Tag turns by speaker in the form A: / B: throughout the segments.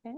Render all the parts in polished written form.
A: Okay.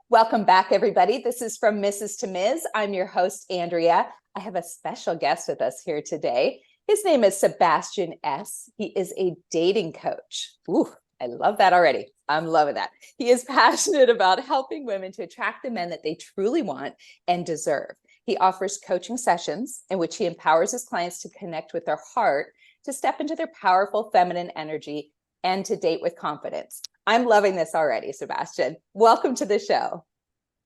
A: Welcome back, everybody. This is From Mrs. to Ms. I'm your host, Andrea. I have a special guest with us here today. His name is Sebastian S. He is a dating coach. Ooh, I love that already. I'm loving that. He is passionate about helping women to attract the men that they truly want and deserve. He offers coaching sessions in which he empowers his clients to connect with their heart, to step into their powerful feminine energy, and to date with confidence. I'm loving this already, Sebastian. Welcome to the show.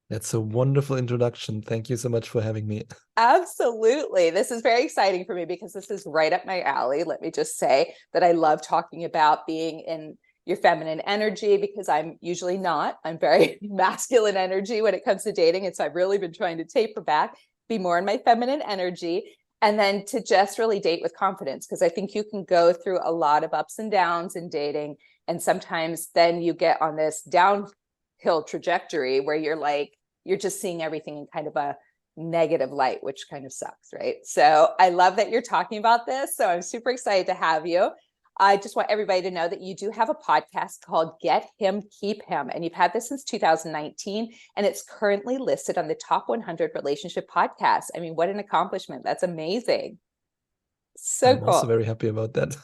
B: That's a wonderful introduction. Thank you so much for having me.
A: Absolutely. This is very exciting for me because this is right up my alley. Let me just say that I love talking about being in your feminine energy because I'm usually not. I'm very masculine energy when it comes to dating. And so I've really been trying to taper back, be more in my feminine energy, and then to just really date with confidence, because I think you can go through a lot of ups and downs in dating. And sometimes then you get on this downhill trajectory where you're just seeing everything in kind of a negative light, which kind of sucks, right? So I love that you're talking about this. So I'm super excited to have you. I just want everybody to know that you do have a podcast called Get Him, Keep Him. And you've had this since 2019, and it's currently listed on the top 100 relationship podcasts. I mean, what an accomplishment. That's amazing. So
B: I'm
A: cool.
B: also very happy about that.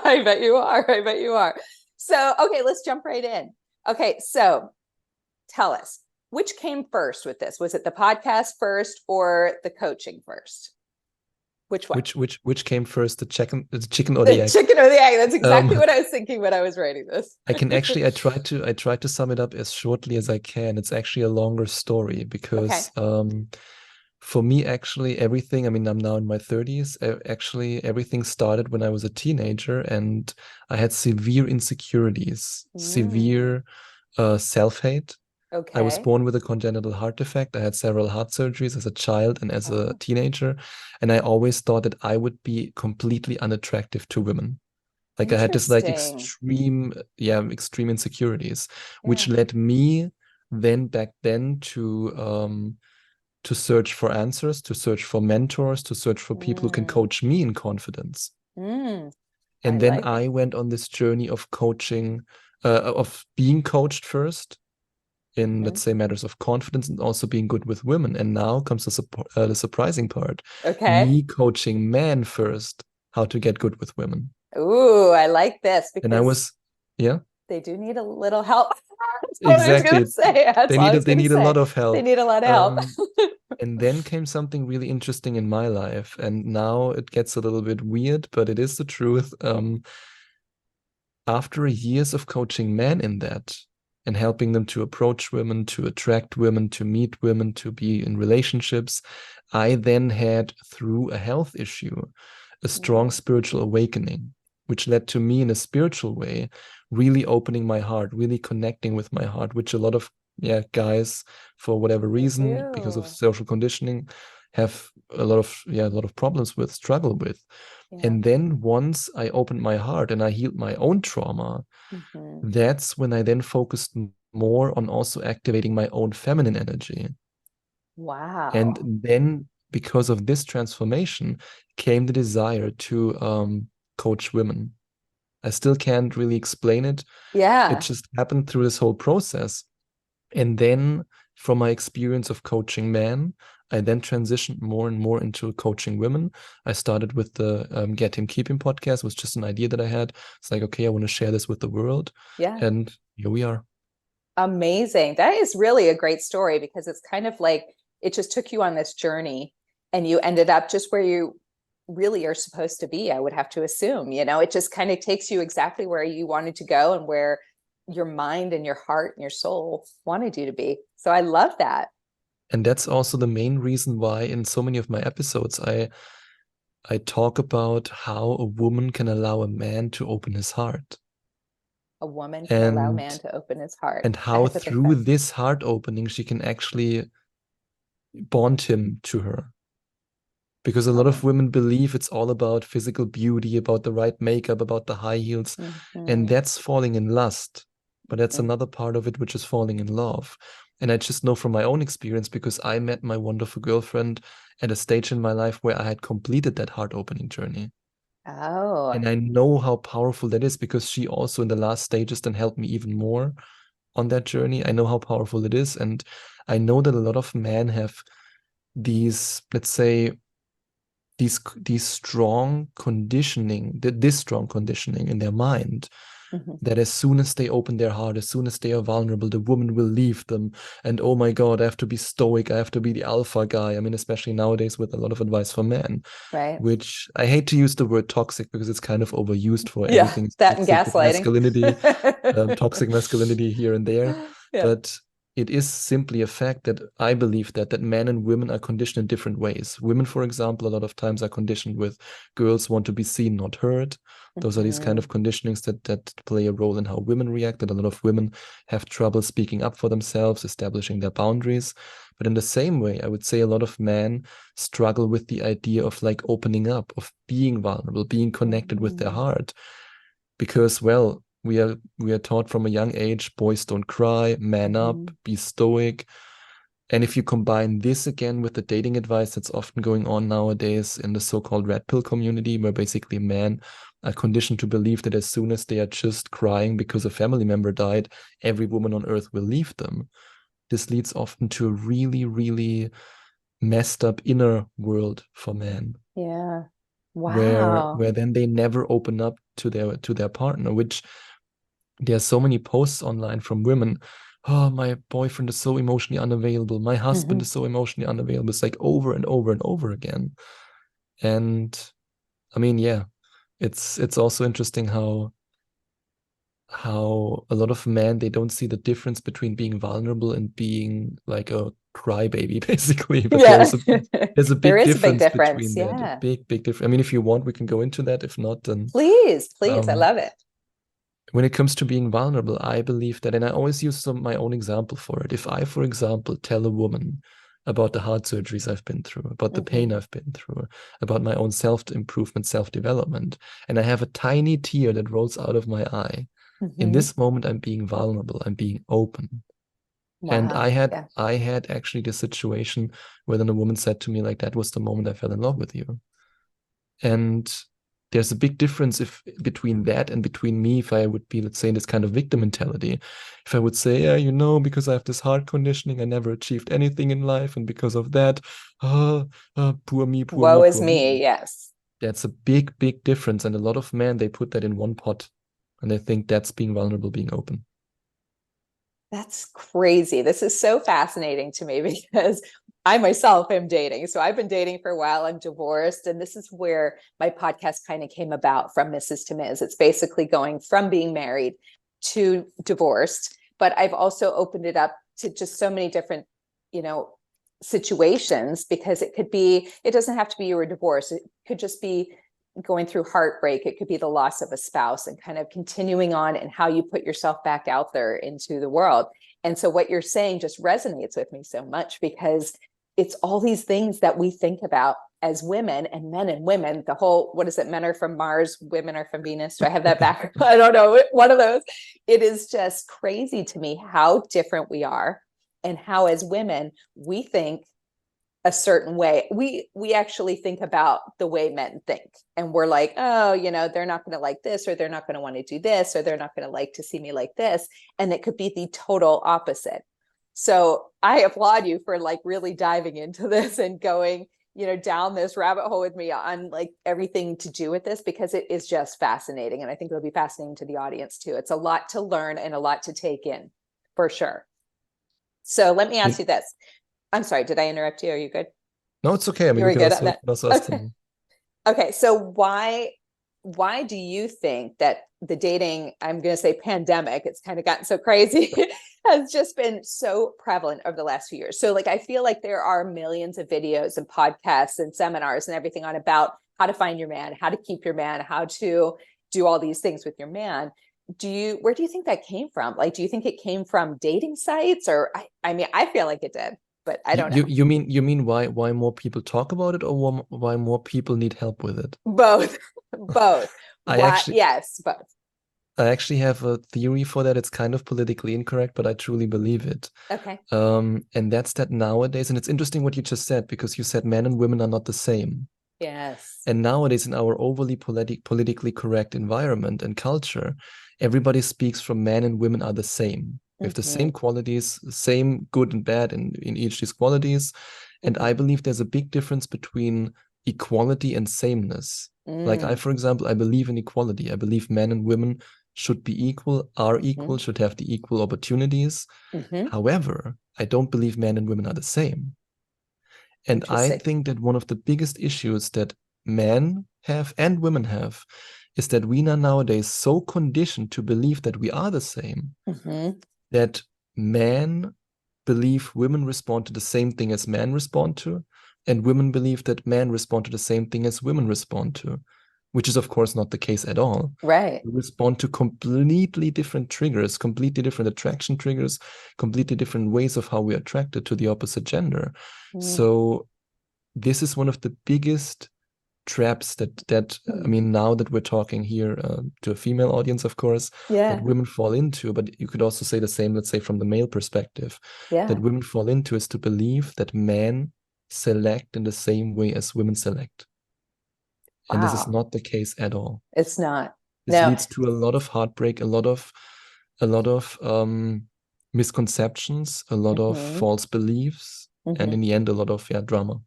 A: I bet you are. I bet you are. So, okay, let's jump right in. Okay, so tell us, which came first with this? Was it the podcast first or the coaching first? Which one?
B: Which came first, the chicken or
A: the
B: egg?
A: Chicken or the egg? That's exactly what I was thinking when I was writing this.
B: I try to sum it up as shortly as I can. It's actually a longer story because for me, actually, everything, I mean, I'm now in my 30s. Actually, everything started when I was a teenager and I had severe insecurities, severe self-hate.
A: Okay.
B: I was born with a congenital heart defect. I had several heart surgeries as a child and as a teenager. And I always thought that I would be completely unattractive to women. Like I had this like extreme insecurities, which led me back then to search for answers, to search for mentors, to search for people who can coach me in confidence. And then I went on this journey of coaching, of being coached first in, let's say, matters of confidence and also being good with women. And now comes the surprising part.
A: Okay.
B: Me coaching men first, how to get good with women.
A: Ooh, I like this because
B: and I was,
A: they do need a little help.
B: Exactly.
A: They
B: need a lot of help.
A: They need a lot of help.
B: And then came something really interesting in my life. And now it gets a little bit weird, but it is the truth. After years of coaching men in that and helping them to approach women, to attract women, to meet women, to be in relationships, I then had, through a health issue, a strong spiritual awakening, which led to me in a spiritual way, really opening my heart, really connecting with my heart, which a lot of guys, for whatever reason, because of social conditioning, have a lot of problems with, struggle with. And then once I opened my heart and I healed my own trauma, that's when I then focused more on also activating my own feminine energy.
A: Wow.
B: And then because of this transformation came the desire to coach women. I still can't really explain it. It just happened through this whole process. And then from my experience of coaching men, I then transitioned more and more into coaching women. I started with the Get Him, Keep Him podcast. It was just an idea that I had. It's like, okay, I want to share this with the world. And here we are.
A: Amazing. That is really a great story because it's kind of like it just took you on this journey and you ended up just where you really are supposed to be, I would have to assume. It just kind of takes you exactly where you wanted to go and where your mind and your heart and your soul wanted you to be. So I love that.
B: And that's also the main reason why in so many of my episodes, I talk about how a woman can allow a man to open his heart.
A: A woman can allow a man to open his heart.
B: And how through this heart opening, she can actually bond him to her. Because a lot of women believe it's all about physical beauty, about the right makeup, about the high heels. And that's falling in lust. But that's another part of it, which is falling in love. And I just know from my own experience, because I met my wonderful girlfriend at a stage in my life where I had completed that heart opening journey.
A: Oh.
B: And I know how powerful that is because she also in the last stages then helped me even more on that journey. I know how powerful it is. And I know that a lot of men have these, let's say, these strong conditioning, this strong conditioning in their mind,
A: Mhm.
B: that as soon as they open their heart, as soon as they are vulnerable, the woman will leave them. And oh my God, I have to be stoic. I have to be the alpha guy. I mean, especially nowadays with a lot of advice for men,
A: Right.
B: which I hate to use the word toxic because it's kind of overused for
A: Yeah,
B: everything
A: that and
B: toxic
A: gaslighting.
B: masculinity here and there.
A: Yeah.
B: But it is simply a fact that I believe that men and women are conditioned in different ways. Women, for example, a lot of times are conditioned with girls want to be seen, not heard. Those are these kind
A: Mhm.
B: of conditionings that play a role in how women react. And a lot of women have trouble speaking up for themselves, establishing their boundaries. But in the same way, I would say a lot of men struggle with the idea of like opening up, of being vulnerable, being connected with their
A: Mhm.
B: heart. Because, well, we are taught from a young age, boys don't cry, man up,
A: Mhm.
B: be stoic. And if you combine this again with the dating advice that's often going on nowadays in the so-called red pill community, where basically men are conditioned to believe that as soon as they are just crying because a family member died, every woman on earth will leave them. This leads often to a really, really messed up inner world for men,
A: Yeah.
B: where
A: Wow.
B: where then they never open up to their partner, which there are so many posts online from women. Oh, my boyfriend is so emotionally unavailable. My husband
A: Mhm.
B: is so emotionally unavailable. It's like over and over and over again. And I mean, yeah, it's also interesting how a lot of men, they don't see the difference between being vulnerable and being like a crybaby, basically. But
A: Yeah.
B: there's a
A: There
B: big
A: is a big
B: difference
A: difference.
B: between that. A
A: Yeah.
B: big difference. I mean, if you want, we can go into that. If not, then
A: Please, please. I
B: um,
A: love it.
B: when it comes to being vulnerable, I believe that, and I always use my own example for it. If I, for example, tell a woman about the heart surgeries I've been through, about the pain
A: Mhm.
B: I've been through, about my own self-improvement, self-development, and I have a tiny tear that rolls out of my eye, in
A: Mhm.
B: this moment, I'm being vulnerable, I'm being open. And
A: Wow.
B: I
A: Yeah.
B: had actually this situation where then a woman said to me, like, that was the moment I fell in love with you. And there's a big difference if between that and between me, if I would be, let's say, in this kind of victim mentality. If I would say, yeah, because I have this heart conditioning, I never achieved anything in life, and because of that, poor me, poor me,
A: Woe is
B: poor
A: me.
B: me.
A: Yes.
B: That's a big, big difference. And a lot of men, they put that in one pot, and they think that's being vulnerable, being open.
A: That's crazy. This is so fascinating to me because I myself am dating. So I've been dating for a while. I'm divorced. And this is where my podcast kind of came about, from Mrs. to Ms. It's basically going from being married to divorced. But I've also opened it up to just so many different, you know, situations, because it doesn't have to be you were divorced. It could just be going through heartbreak. It could be the loss of a spouse, and kind of continuing on and how you put yourself back out there into the world. And so what you're saying just resonates with me so much, because it's all these things that we think about as women, and men and women, the whole, what is it? Men are from Mars, women are from Venus. Do I have that back? I don't know. One of those. It is just crazy to me how different we are, and how as women, we think a certain way. We actually think about the way men think, and we're like, oh, they're not going to like this, or they're not going to want to do this, or they're not going to like to see me like this. And it could be the total opposite. So I applaud you for like really diving into this and going, down this rabbit hole with me on like everything to do with this, because it is just fascinating. And I think it'll be fascinating to the audience too. It's a lot to learn and a lot to take in, for sure. So let me ask you this. I'm sorry, did I interrupt you? Are you good?
B: No, it's okay. I mean,
A: You were good at
B: you
A: that.
B: can also ask
A: Okay.
B: him.
A: Okay. So why do you think that the dating, I'm going to say pandemic, it's kind of gotten so crazy, has just been so prevalent over the last few years? So like, I feel like there are millions of videos and podcasts and seminars and everything on about how to find your man, how to keep your man, how to do all these things with your man. Where do you think that came from? Like, do you think it came from dating sites, or, I mean, I feel like it did, but I don't know.
B: You mean why more people talk about it, or why more people need help with it?
A: Both. Both.
B: I
A: Why?
B: actually
A: Yes, both.
B: I actually have a theory for that. It's kind of politically incorrect, but I truly believe it.
A: Okay.
B: And that's that nowadays, and it's interesting what you just said, because you said men and women are not the same.
A: Yes.
B: And nowadays, in our overly politically correct environment and culture, everybody speaks from men and women are the same. We have the same qualities, same good and bad in each of these qualities. And I believe there's a big difference between equality and sameness. Like for example, I believe in equality. I believe men and women should be equal, are equal, should have the equal opportunities. However, I don't believe men and women are the same. And I
A: Interesting.
B: think that one of the biggest issues that men have and women have is that we are nowadays so conditioned to believe that we are the same, that men believe women respond to the same thing as men respond to, and women believe that men respond to the same thing as women respond to, which is of course not the case at all.
A: Right.
B: We respond to completely different triggers, completely different attraction triggers, completely different ways of how we're attracted to the opposite gender. So this is one of the biggest traps that I mean, now that we're talking here to a female audience, of course, that women fall into, but you could also say the same, let's say, from the male perspective, that women fall into is to believe that men select in the same way as women select. And this is
A: Wow.
B: not the case at all.
A: It's not.
B: This
A: No.
B: leads to a lot of heartbreak, a lot of misconceptions, a lot of false beliefs, and in the end, a lot of drama.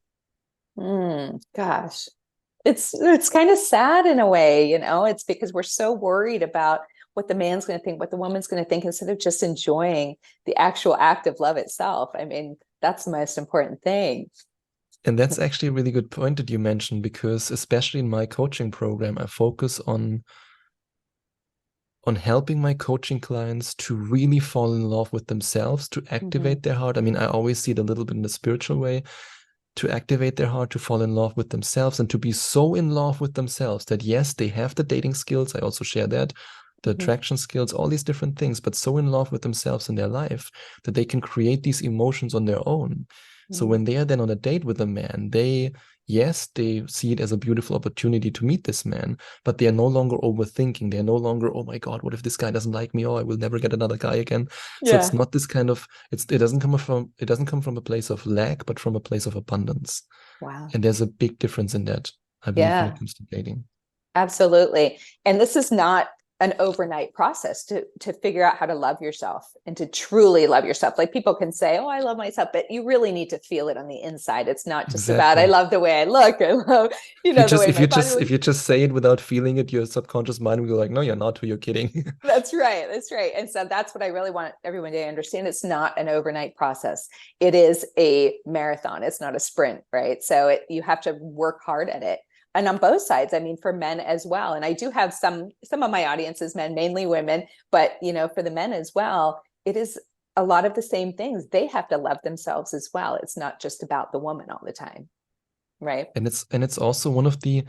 A: Gosh. It's kind of sad in a way, you know, it's because we're so worried about what the man's going to think, what the woman's going to think, instead of just enjoying the actual act of love itself. I mean, that's the most important thing.
B: And that's actually a really good point that you mentioned, because especially in my coaching program, I focus on helping my coaching clients to really fall in love with themselves, to activate their heart. I mean, I always see it a little bit in the spiritual way, to activate their heart, to fall in love with themselves, and to be so in love with themselves that, yes, they have the dating skills. I also share that, the attraction skills, all these different things, but so in love with themselves in their life that they can create these emotions on their own. So when they are then on a date with a man, yes, they see it as a beautiful opportunity to meet this man, but they are no longer overthinking. They're no longer, oh my God, what if this guy doesn't like me? Oh, I will never get another guy again. So it's not this kind of, it doesn't come from a place of lack, but from a place of abundance.
A: Wow.
B: And there's a big difference in that, I believe, when it comes to dating.
A: Absolutely. And this is not an overnight process to figure out how to love yourself and to truly love yourself. Like, people can say, oh, I love myself, but you really need to feel it on the inside. It's not just about, I love the way I look. I love, the way my body looks.
B: If you just say it without feeling it, your subconscious mind will go like, no, you're not, who you're kidding.
A: That's right. That's right. And so that's what I really want everyone to understand. It's not an overnight process. It is a marathon. It's not a sprint, right? So you have to work hard at it. And on both sides, I mean, for men as well. And I do have some of my audiences, men, mainly women, but for the men as well, it is a lot of the same things. They have to love themselves as well. It's not just about the woman all the time. Right.
B: And it's also one of the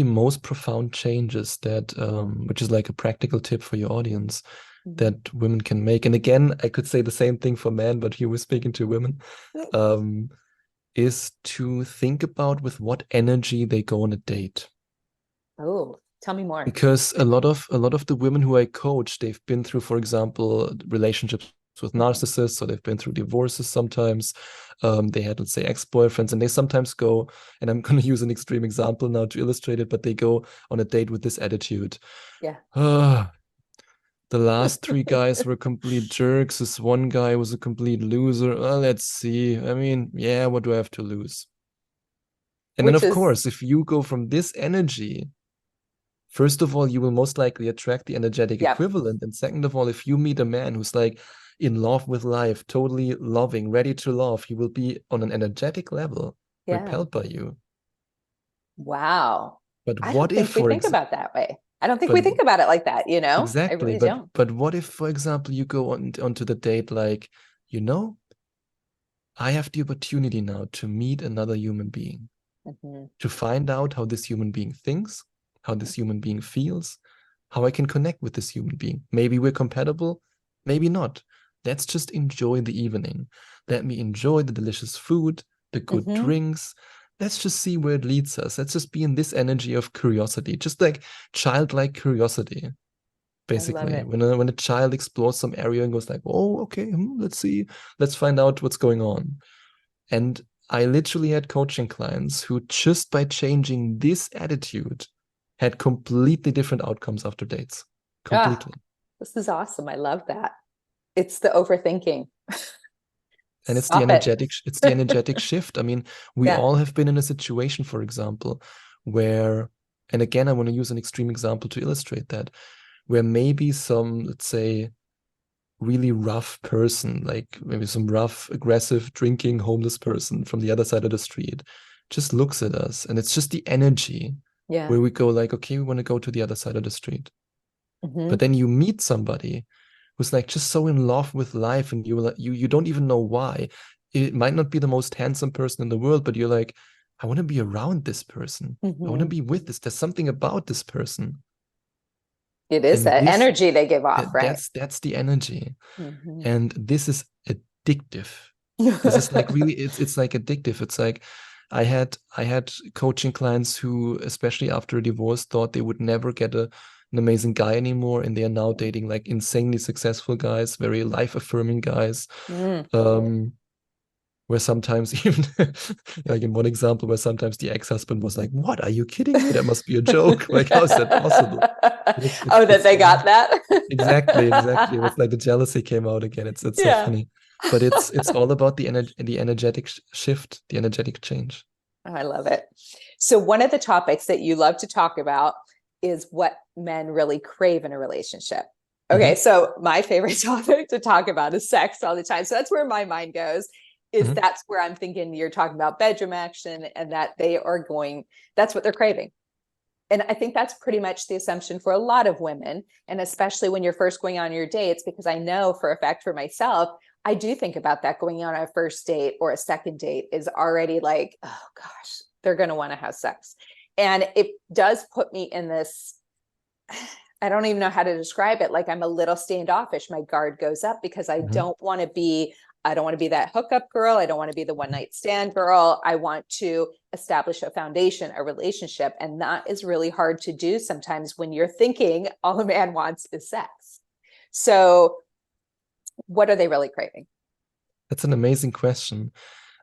B: most profound changes that which is like a practical tip for your audience that women can make. And again, I could say the same thing for men, but here we're speaking to women. Is to think about with what energy they go on a date.
A: Oh, tell me more.
B: Because a lot of the women who I coach, they've been through, for example, relationships with narcissists, so they've been through divorces sometimes. They had, let's say, ex-boyfriends, and they sometimes go, and I'm going to use an extreme example now to illustrate it, but they go on a date with this attitude.
A: Yeah.
B: The last 3 guys were complete jerks. This one guy was a complete loser. Well, let's see. I mean, yeah, what do I have to lose? And then, of course, if you go from this energy, first of all, you will most likely attract the energetic equivalent. And second of all, if you meet a man who's like in love with life, totally loving, ready to love, he will be on an energetic level, repelled by you.
A: Wow.
B: But
A: I
B: what
A: don't
B: if,
A: think we think about that way. I don't think we think about it like that, I
B: Exactly.
A: really don't.
B: But what if, for example, you go onto the date like, I have the opportunity now to meet another human being, to find out how this human being thinks, how this human being feels, how I can connect with this human being. Maybe we're compatible, maybe not. Let's just enjoy the evening. Let me enjoy the delicious food, the good drinks. Let's just see where it leads us. Let's just be in this energy of curiosity, just like childlike curiosity. Basically, when a child explores some area and goes like, oh, okay, let's see, let's find out what's going on. And I literally had coaching clients who just by changing this attitude had completely different outcomes after dates.
A: Ah,
B: Completely.
A: this is awesome. I love that. It's the overthinking.
B: And
A: Stop it.
B: it's the energetic shift. I mean, we
A: Yeah.
B: all have been in a situation, for example, where, and again, I want to use an extreme example to illustrate that, where maybe some, let's say, really rough person, like maybe some rough, aggressive, drinking, homeless person from the other side of the street, just looks at us, and it's just the energy
A: Yeah.
B: where we go like, okay, we want to go to the other side of the street. But
A: Hmm.
B: then you meet somebody who's like just so in love with life, and you don't even know why. It might not be the most handsome person in the world, but you're like, I want to be around this person. I want to
A: Hmm.
B: be with this. There's something about this person.
A: It is
B: And
A: that energy they give off, right?
B: that's the energy.
A: Hmm.
B: And this is addictive. This is like really, it's like addictive. It's like I had coaching clients who, especially after a divorce, thought they would never get an amazing guy anymore, and they are now dating like insanely successful guys, very life affirming guys.
A: Mm.
B: Um, where sometimes even like in one example where sometimes the ex-husband was like, "What, are you kidding me? That must be a joke. Like, how is that possible?"
A: Oh, that
B: It's
A: they
B: all
A: got that.
B: exactly. It was like the jealousy came out again. It's so
A: Yeah.
B: funny, but it's all about the energetic shift, the energetic change.
A: I love it. So one of the topics that you love to talk about is what men really crave in a relationship. Okay,
B: Hmm.
A: so my favorite topic to talk about is sex all the time. So that's where my mind goes. Is
B: Hmm.
A: that's where I'm thinking you're talking about bedroom action and that they are going, that's what they're craving. And I think that's pretty much the assumption for a lot of women. And especially when you're first going on your dates, because I know for a fact for myself, I do think about that going on a first date or a second date is already like, oh gosh, they're going to want to have sex. And it does put me in this, I don't even know how to describe it. Like I'm a little standoffish. My guard goes up because
B: Hmm.
A: I don't want to be that hookup girl. I don't want to be the one night stand girl. I want to establish a foundation, a relationship. And that is really hard to do sometimes when you're thinking all a man wants is sex. So what are they really craving?
B: That's an amazing question.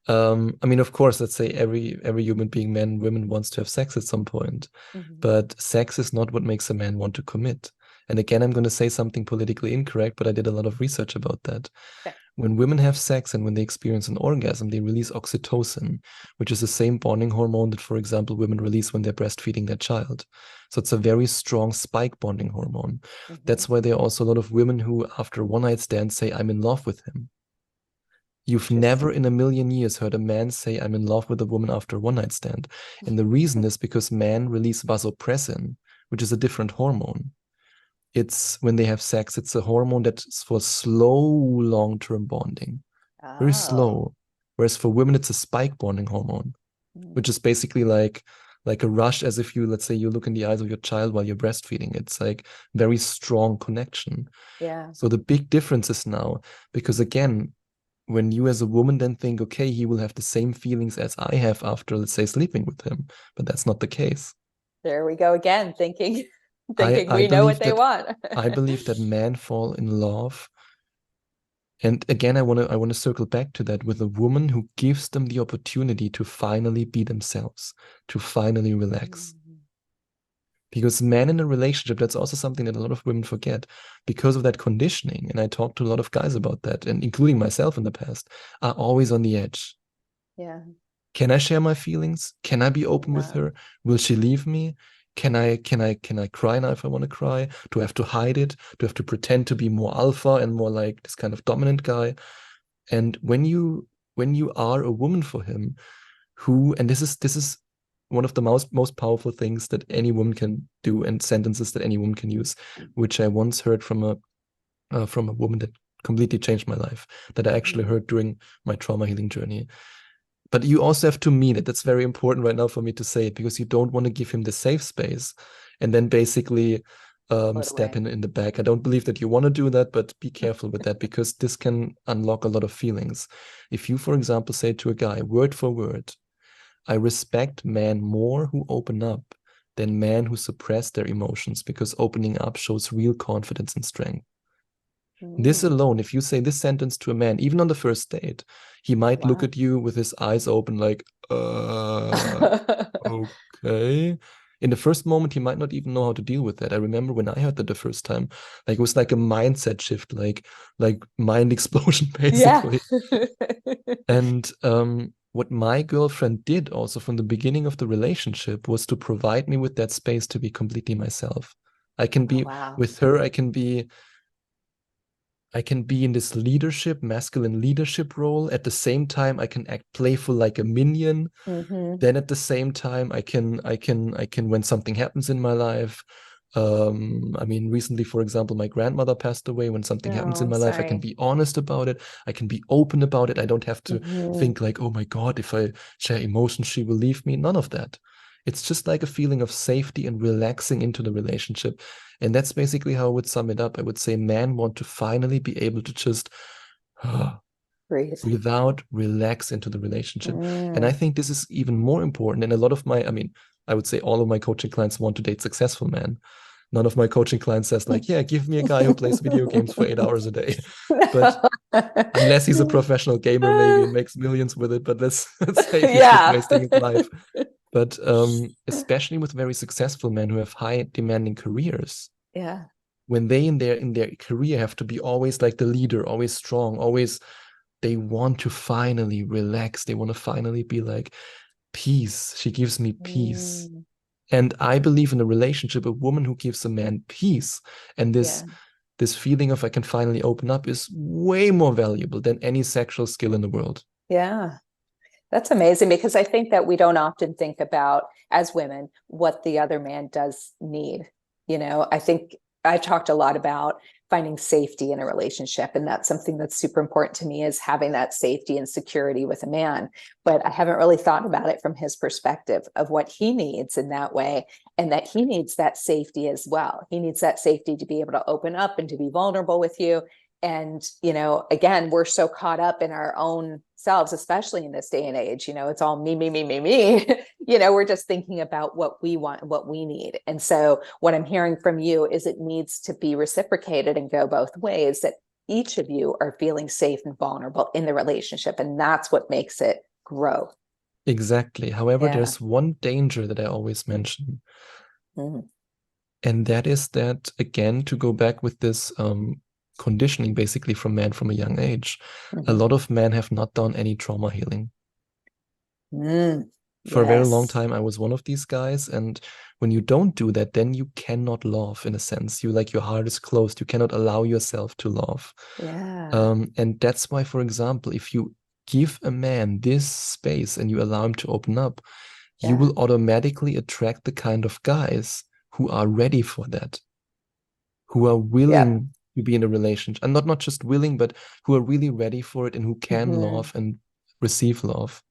B: I mean, of course, let's say every human being, man, women, wants to have sex at some point,
A: Mm-hmm.
B: but sex is not what makes a man want to commit. And again, I'm going to say something politically incorrect, but I did a lot of research about that.
A: Okay.
B: When women have sex and when they experience an orgasm, they release oxytocin, which is the same bonding hormone that, for example, women release when they're breastfeeding their child. So it's a very strong spike bonding hormone.
A: Mm-hmm.
B: That's why there are also a lot of women who, after a one night stand, say, I'm in love with him. You've never
A: Interesting.
B: in a million years heard a man say, I'm in love with a woman after a one night stand. And the reason is because men release vasopressin, which is a different hormone. It's when they have sex, it's a hormone that's for slow long term bonding, very
A: Oh.
B: slow. Whereas for women, it's a spike bonding hormone, which
A: Mm.
B: is basically like a rush, as if you, let's say, you look in the eyes of your child while you're breastfeeding. It's like very strong connection.
A: Yeah.
B: So the big difference is now, because again, when you as a woman then think, okay, he will have the same feelings as I have after, let's say, sleeping with him, but that's not the case.
A: There we go again, thinking,
B: I
A: thinking
B: I
A: we know what
B: believe
A: they
B: that
A: want.
B: I believe that men fall in love. And again, I want to circle back to that with a woman who gives them the opportunity to finally be themselves, to finally relax.
A: Mm.
B: Because men in a relationship, that's also something that a lot of women forget because of that conditioning. And I talked to a lot of guys about that, and including myself in the past, are always on the edge.
A: Yeah.
B: Can I share my feelings? Can I be open with
A: Yeah.
B: her? Will she leave me? Can I cry now if I want to cry? Do I have to hide it? Do I have to pretend to be more alpha and more like this kind of dominant guy? And when you are a woman for him, who, and this is one of the most powerful things that any woman can do, and sentences that any woman can use, which I once heard from a woman that completely changed my life, that I actually
A: Mhm.
B: heard during my trauma healing journey. But you also have to mean it. That's very important right now for me to say it, because you don't want to give him the safe space and then basically
A: Float
B: stab
A: away.
B: him in the back. I don't believe that you want to do that, but be careful with that, because this can unlock a lot of feelings. If you, for example, say to a guy, word for word, I respect men more who open up than men who suppress their emotions, because opening up shows real confidence and strength. This
A: Mm.
B: alone, if you say this sentence to a man, even on the first date, he might look
A: Wow.
B: at you with his eyes open like, okay. In the first moment, he might not even know how to deal with that. I remember when I heard that the first time, like it was like a mindset shift, like mind explosion,
A: Yeah.
B: basically. And what my girlfriend did also from the beginning of the relationship was to provide me with that space to be completely myself. I can
A: Oh,
B: be
A: wow.
B: with her, I can be in this leadership, masculine leadership role. At the same time, I can act playful like a minion.
A: Hmm.
B: Then at the same time, I can when something happens in my life. I mean, recently, for example, my grandmother passed away. When something happens
A: Oh,
B: in
A: I'm
B: my life, I can
A: sorry.
B: be honest about it. I can be open about it. I don't have to
A: Hmm.
B: think like, oh my God, if I share emotions, she will leave me. None of that. It's just like a feeling of safety and relaxing into the relationship. And that's basically how I would sum it up. I would say men want to finally be able to just
A: Breathe.
B: without relax into the relationship. And I
A: Mm.
B: think this is even more important. And a lot of I mean, I would say all of my coaching clients want to date successful men. None of my coaching clients says like, yeah, give me a guy who plays video games for 8 hours a day. But unless he's a professional gamer, maybe and makes millions with it. But let's say if he's just
A: Yeah.
B: wasting his life. But especially with very successful men who have high demanding careers,
A: Yeah.
B: when they in their career have to be always like the leader, always strong, always they want to finally relax. They want to finally be like, peace. She gives me peace.
A: Mm.
B: And I believe in a relationship, a woman who gives a man peace and this
A: Yeah.
B: this feeling of I can finally open up is way more valuable than any sexual skill in the world.
A: Yeah. That's amazing because I think that we don't often think about, as women, what the other man does need. I think I've talked a lot about finding safety in a relationship, and that's something that's super important to me, is having that safety and security with a man. But I haven't really thought about it from his perspective of what he needs in that way, and that he needs that safety as well. He needs that safety to be able to open up and to be vulnerable with you. And again, we're so caught up in our own selves, especially in this day and age. It's all me, me, me, me, me. We're just thinking about what we want and what we need. And so what I'm hearing from you is it needs to be reciprocated and go both ways, that each of you are feeling safe and vulnerable in the relationship, and that's what makes it grow.
B: Exactly. However,
A: Yeah.
B: there's one danger that I always mention,
A: Mhm.
B: and that is that, again, to go back with this conditioning basically from men from a young age, a
A: Mhm.
B: lot of men have not done any trauma healing.
A: Mm.
B: For a very long
A: Yes.
B: time, I was one of these guys. And when you don't do that, then you cannot love in a sense. You like your heart is closed. You cannot allow yourself to love.
A: Yeah.
B: And that's why, for example, if you give a man this space and you allow him to open up, you
A: Yeah.
B: will automatically attract the kind of guys who are ready for that, who are
A: Yep.
B: willing to be in a relationship, and not just willing, but who are really ready for it and who can
A: Mhm.
B: love and receive love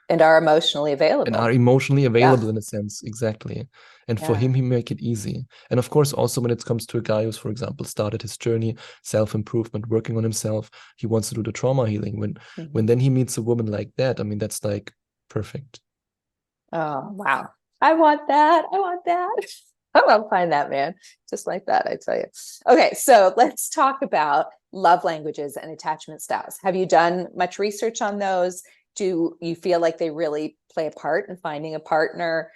A: And are emotionally
B: and are
A: available.
B: emotionally
A: Yeah.
B: available in a sense. Exactly. And for
A: Yeah.
B: him, he make it easy. And of course, also when it comes to a guy who's, for example, started his journey, self-improvement, working on himself, he wants to do the trauma healing. When
A: Mhm.
B: then he meets a woman like that, I mean, that's like perfect.
A: Oh, wow. I want that. I want that. I'll find that man just like that, I tell you. Okay, so let's talk about love languages and attachment styles. Have you done much research on those? Do you feel like they really play a part in finding a partner?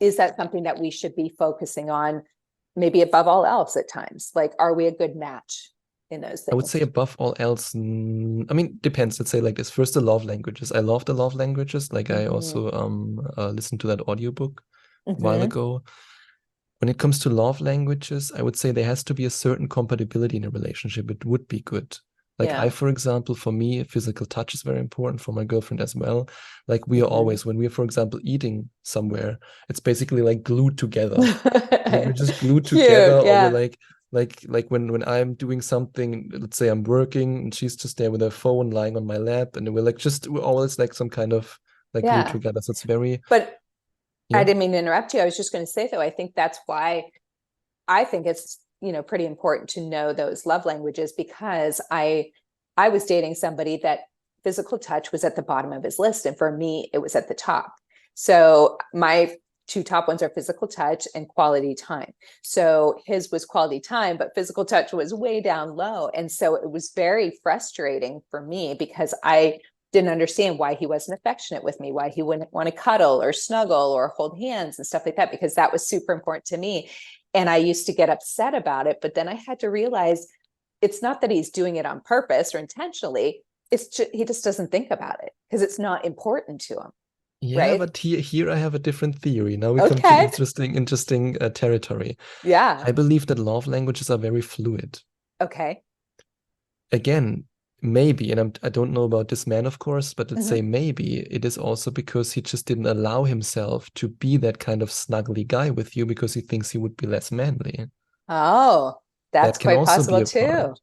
A: Is that something that we should be focusing on, maybe above all else at times? Like, are we a good match in those
B: I would say
A: things?
B: above all else, I mean, depends. Let's say like this. First, the love languages. I love the love languages. Like I
A: Mm-hmm.
B: also listened to that audiobook a while
A: Mm-hmm.
B: ago. When it comes to love languages, I would say there has to be a certain compatibility in a relationship. It would be good. Like I,
A: Yeah.
B: for example, for me, physical touch is very important, for my girlfriend as well. Like we are
A: Mm-hmm.
B: always, when we're, for example, eating somewhere, it's basically like glued together. We're just glued together,
A: Cute.
B: or we're
A: Yeah.
B: like when I'm doing something, let's say I'm working and she's just there with her phone lying on my lap, and we're always like some kind of like glued
A: Yeah.
B: together. So it's very,
A: But I
B: yeah.
A: didn't mean to interrupt you. I was just going to say, though, I think that's why I think it's, pretty important to know those love languages, because I was dating somebody that physical touch was at the bottom of his list. And for me, it was at the top. So my two top ones are physical touch and quality time. So his was quality time, but physical touch was way down low. And so it was very frustrating for me because I didn't understand why he wasn't affectionate with me, why he wouldn't want to cuddle or snuggle or hold hands and stuff like that, because that was super important to me. And I used to get upset about it. But then I had to realize it's not that he's doing it on purpose or intentionally. It's just, he just doesn't think about it because it's not important to him.
B: Yeah,
A: Right.
B: but here I have a different theory. Now we come to
A: Okay.
B: interesting territory.
A: Yeah.
B: I believe that love languages are very fluid.
A: Okay.
B: Again, maybe, and I don't know about this man, of course, but let's
A: Mm-hmm.
B: say maybe it is also because he just didn't allow himself to be that kind of snuggly guy with you because he thinks he would be less manly.
A: Oh, that's
B: That can
A: quite
B: also be
A: possible
B: a
A: too.
B: part.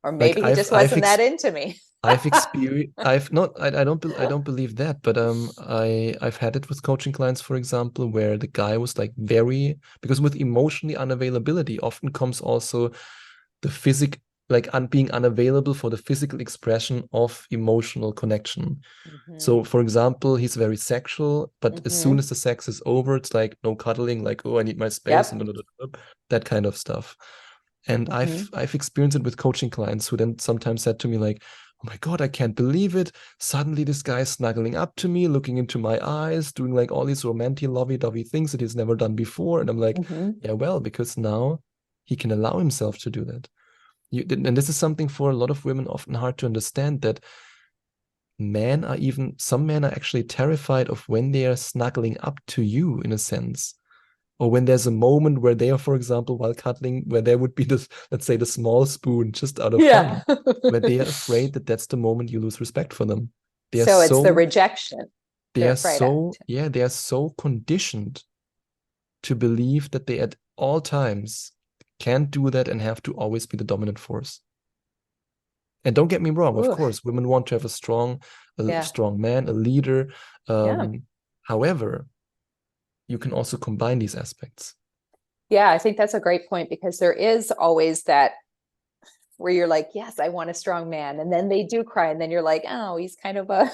A: Or
B: Like
A: maybe he just wasn't that into me.
B: I've experienced I've not I don't believe that, but I've had it with coaching clients, for example, where the guy was like very, because with emotionally unavailability often comes also the like being unavailable for the physical expression of emotional connection.
A: Mm-hmm.
B: So for example, he's very sexual, but as soon
A: Mm-hmm.
B: as the sex is over, it's like no cuddling, like, oh, I need my space,
A: Yep.
B: and that kind of stuff. And
A: Mm-hmm.
B: I've experienced it with coaching clients who then sometimes said to me like, "Oh my God, I can't believe it. Suddenly this guy is snuggling up to me, looking into my eyes, doing like all these romantic, lovey-dovey things that he's never done before." And I'm like,
A: Mm-hmm.
B: yeah, well, because now he can allow himself to do that. And this is something for a lot of women often hard to understand, that some men are actually terrified of when they are snuggling up to you, in a sense, or when there's a moment where they are, for example, while cuddling, where there would be this, let's say, the small spoon just out of
A: Yeah.
B: fun, where they are afraid that that's the moment you lose respect for them. They are
A: So it's the
B: so,
A: rejection they're afraid of.
B: yeah, they are so conditioned to believe that they at all times can't do that and have to always be the dominant force. And don't get me wrong, of
A: Ooh,
B: course, women want to have a
A: yeah.
B: strong man, a leader.
A: Yeah.
B: However, you can also combine these aspects.
A: Yeah. I think that's a great point because there is always that where you're like, yes, I want a strong man. And then they do cry. And then you're like, oh, he's kind of a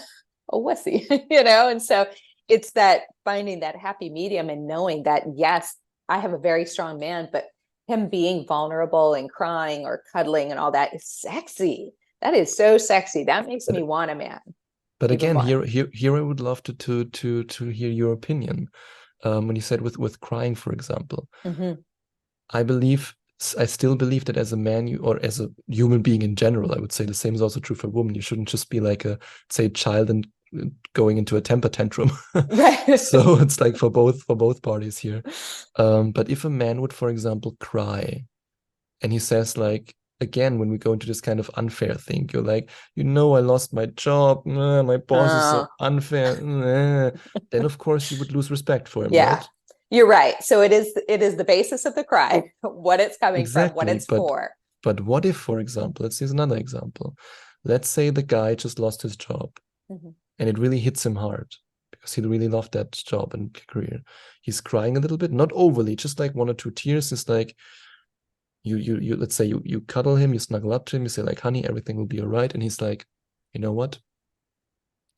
A: wussy, And so it's that finding that happy medium and knowing that, yes, I have a very strong man, but him being vulnerable and crying or cuddling and all that is sexy. That is so sexy. That makes
B: But
A: me want a man
B: but
A: even
B: again,
A: more.
B: here I would love to hear your opinion. When you said with crying, for example,
A: Mm-hmm.
B: I believe I still believe that as a man, or as a human being in general, I would say the same is also true for women. You shouldn't just be like a, say, child and going into a temper tantrum.
A: Right.
B: So it's like for both parties here. But if a man would, for example, cry, and he says like, again, when we go into this kind of unfair thing, you're like, I lost my job, my boss is so
A: uh,
B: unfair, then of course you would lose respect for him,
A: yeah,
B: right?
A: you're right. So it is the basis of the cry, what it's coming from, what
B: Exactly.
A: it's for.
B: But what if, for example, let's use another example. Let's say the guy just lost his job
A: Mm-hmm.
B: and it really hits him hard because he really loved that job and career. He's crying a little bit, not overly, just like one or two tears. It's like you let's say you cuddle him, you snuggle up to him, you say like, honey, everything will be all right. And he's like, you know what?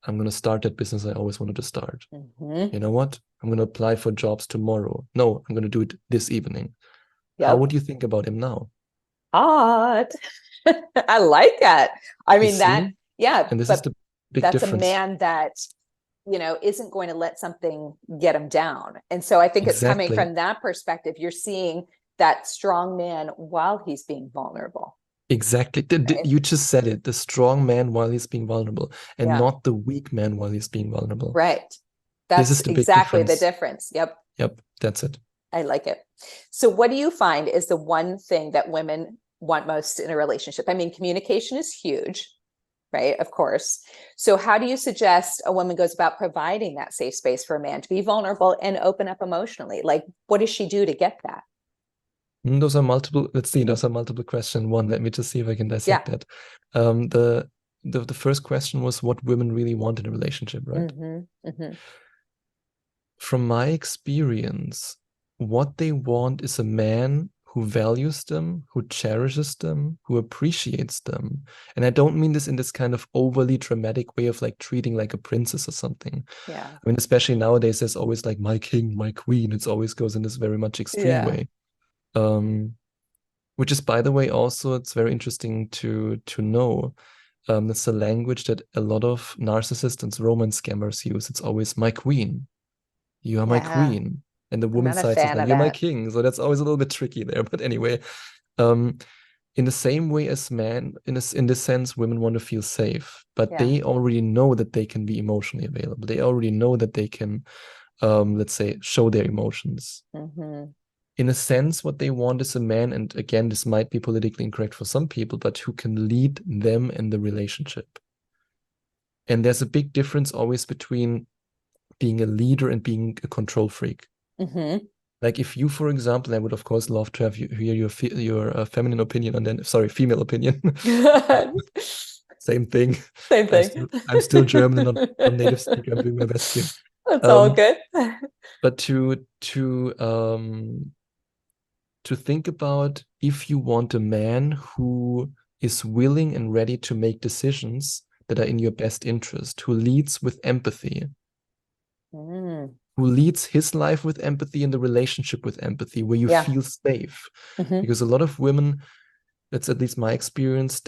B: I'm gonna start that business I always wanted to start.
A: Mm-hmm.
B: You know what? I'm gonna apply for jobs tomorrow. No, I'm gonna do it this evening. How
A: Yep.
B: would you think about him now?
A: Hot. I like that. I
B: You
A: mean, that,
B: see?
A: yeah,
B: And this is
A: but
B: the big
A: that's a
B: difference.
A: man that, isn't going to let something get him down. And so I think it's coming
B: Exactly.
A: from that perspective. You're seeing that strong man while he's being vulnerable.
B: Exactly.
A: Right?
B: You just said it. The strong man while he's being vulnerable, and
A: Yeah.
B: not the weak man while he's being vulnerable.
A: Right.
B: This
A: That's
B: is the big
A: exactly the
B: difference.
A: difference. Yep.
B: Yep, that's it.
A: I like it. So, what do you find is the one thing that women want most in a relationship? I mean, communication is huge, right? Of course. So, how do you suggest a woman goes about providing that safe space for a man to be vulnerable and open up emotionally? Like, what does she do to get that?
B: Those are multiple. Let's see. Those are multiple question. One. Let me just see if I can
A: Yeah.
B: dissect that. Um, the the first question was what women really want in a relationship, right?
A: Mm-hmm. Mm-hmm.
B: From my experience, what they want is a man who values them, who cherishes them, who appreciates them. And I don't mean this in this kind of overly dramatic way of like treating like a princess or something.
A: Yeah.
B: I mean, especially nowadays, there's always like my king, my queen. It always goes in this very much extreme way. Which is, by the way, also it's very interesting to know. It's a language that a lot of narcissists and romance scammers use. It's always my queen. You are my queen. And the
A: I'm
B: woman's
A: not a
B: side says
A: fan
B: like,
A: of
B: you're my
A: that.
B: king. So that's always a little bit tricky there. But anyway, in the same way as men, in this sense, women want to feel safe, but
A: Yeah.
B: they already know that they can be emotionally available. They already know that they can, let's say, show their emotions. In a sense, what they want is a man, and again, this might be politically incorrect for some people, but who can lead them in the relationship. And there's a big difference always between being a leader and being a control freak. Like if you, for example, I would of course love to have hear your feminine opinion on that. Sorry, female opinion. Same thing.
A: Same thing.
B: I'm still German and not native speaker. I'm doing my best here.
A: That's all good.
B: But to think about if you want a man who is willing and ready to make decisions that are in your best interest, who leads with empathy, who leads his life with empathy and the relationship with empathy, where you feel safe. Because a lot of women, that's at least my experience,